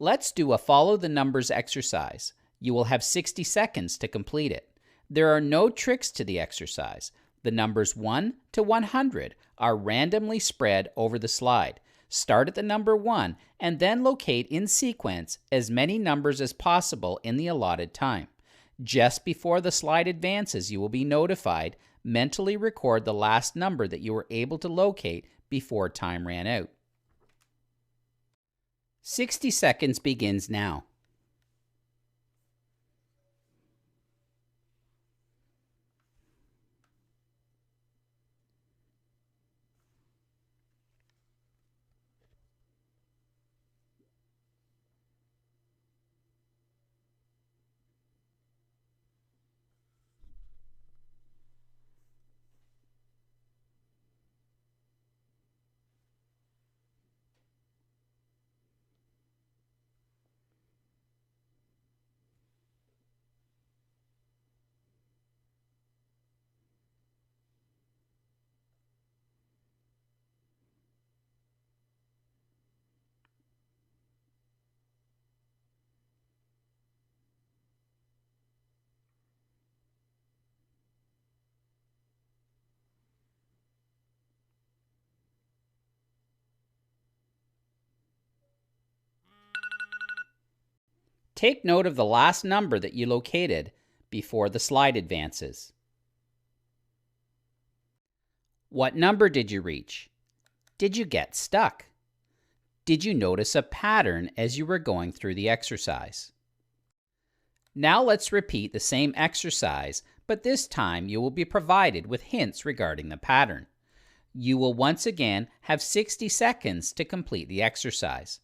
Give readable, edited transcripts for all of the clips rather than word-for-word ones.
Let's do a follow the numbers exercise. You will have 60 seconds to complete it. There are no tricks to the exercise. The numbers 1 to 100 are randomly spread over the slide. Start at the number 1 and then locate in sequence as many numbers as possible in the allotted time. Just before the slide advances, you will be notified. Mentally record the last number that you were able to locate before time ran out. 60 seconds begins now. Take note of the last number that you located before the slide advances. What number did you reach? Did you get stuck? Did you notice a pattern as you were going through the exercise? Now let's repeat the same exercise, but this time you will be provided with hints regarding the pattern. You will once again have 60 seconds to complete the exercise.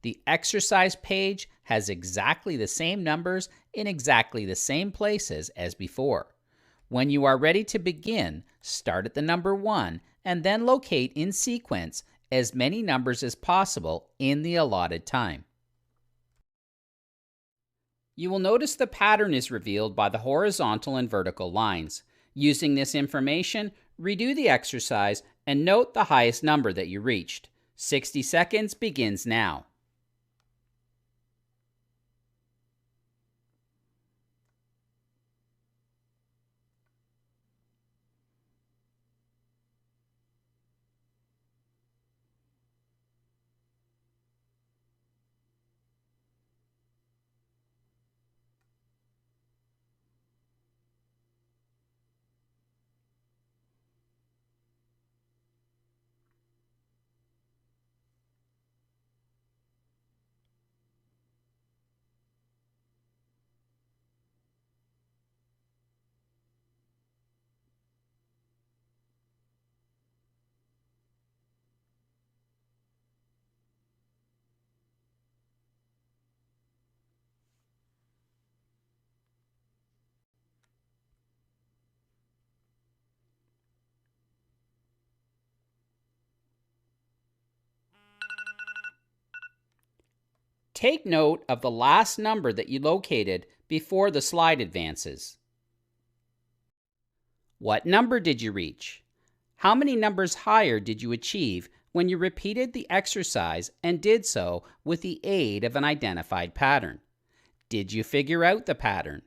The exercise page has exactly the same numbers in exactly the same places as before. When you are ready to begin, start at the number 1 and then locate in sequence as many numbers as possible in the allotted time. You will notice the pattern is revealed by the horizontal and vertical lines. Using this information, redo the exercise and note the highest number that you reached. 60 seconds begins now. Take note of the last number that you located before the slide advances. What number did you reach? How many numbers higher did you achieve when you repeated the exercise and did so with the aid of an identified pattern? Did you figure out the pattern?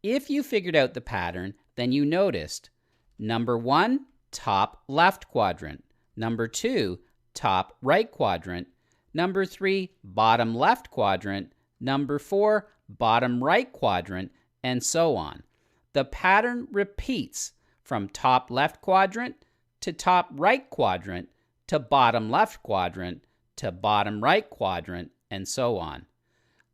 If you figured out the pattern, then you noticed number 1, top left quadrant, number 2, top right quadrant, number 3, bottom left quadrant, number 4, bottom right quadrant, and so on. The pattern repeats from top left quadrant to top right quadrant to bottom left quadrant to bottom right quadrant, and so on.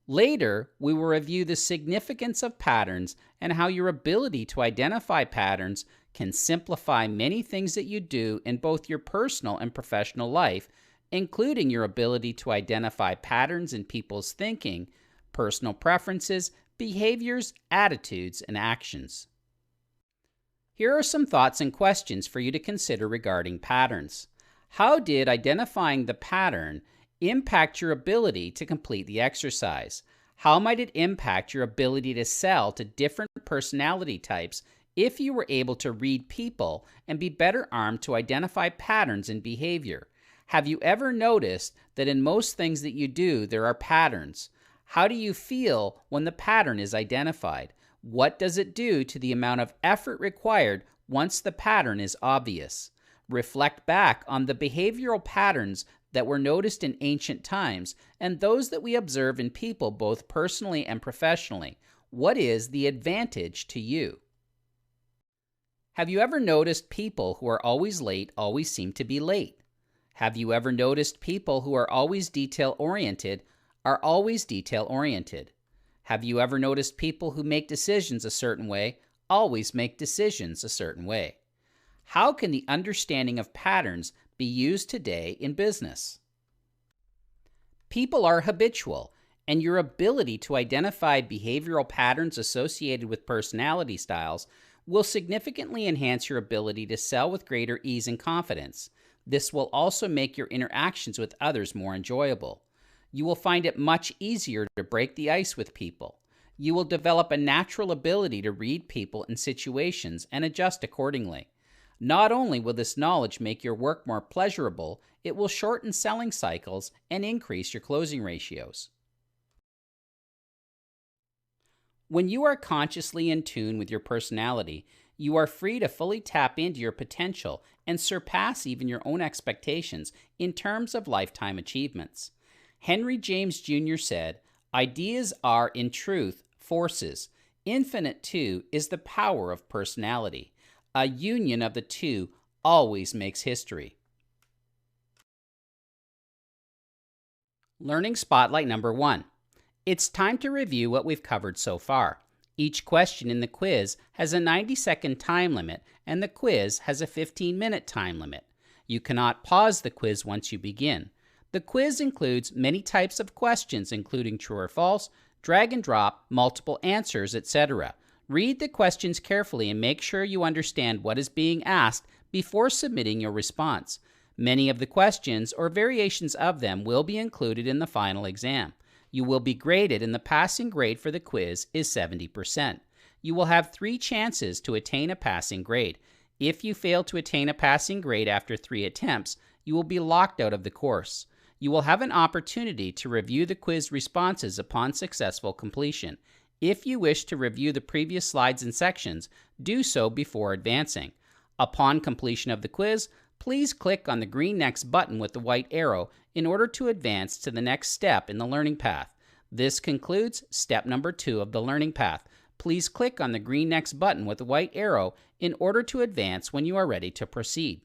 Later, we will review the significance of patterns and how your ability to identify patterns can simplify many things that you do in both your personal and professional life, including your ability to identify patterns in people's thinking, personal preferences, behaviors, attitudes, and actions. Here are some thoughts and questions for you to consider regarding patterns. How did identifying the pattern impact your ability to complete the exercise? How might it impact your ability to sell to different personality types if you were able to read people and be better armed to identify patterns in behavior? Have you ever noticed that in most things that you do, there are patterns? How do you feel when the pattern is identified? What does it do to the amount of effort required once the pattern is obvious? Reflect back on the behavioral patterns that were noticed in ancient times and those that we observe in people both personally and professionally. What is the advantage to you? Have you ever noticed people who are always late always seem to be late? Have you ever noticed people who are always detail-oriented are always detail-oriented? Have you ever noticed people who make decisions a certain way always make decisions a certain way? How can the understanding of patterns be used today in business? People are habitual, and your ability to identify behavioral patterns associated with personality styles will significantly enhance your ability to sell with greater ease and confidence. This will also make your interactions with others more enjoyable. You will find it much easier to break the ice with people. You will develop a natural ability to read people and situations and adjust accordingly. Not only will this knowledge make your work more pleasurable, it will shorten selling cycles and increase your closing ratios. When you are consciously in tune with your personality, you are free to fully tap into your potential and surpass even your own expectations in terms of lifetime achievements. Henry James Jr. said, "Ideas are, in truth, forces. Infinite, too, is the power of personality. A union of the two always makes history." Learning Spotlight number 1. It's time to review what we've covered so far. Each question in the quiz has a 90-second time limit, and the quiz has a 15-minute time limit. You cannot pause the quiz once you begin. The quiz includes many types of questions, including true or false, drag and drop, multiple answers, etc. Read the questions carefully and make sure you understand what is being asked before submitting your response. Many of the questions or variations of them will be included in the final exam. You will be graded, and the passing grade for the quiz is 70%. You will have 3 chances to attain a passing grade. If you fail to attain a passing grade after 3 attempts, you will be locked out of the course. You will have an opportunity to review the quiz responses upon successful completion. If you wish to review the previous slides and sections, do so before advancing. Upon completion of the quiz, please click on the green Next button with the white arrow in order to advance to the next step in the learning path. This concludes step number 2 of the learning path. Please click on the green Next button with the white arrow in order to advance when you are ready to proceed.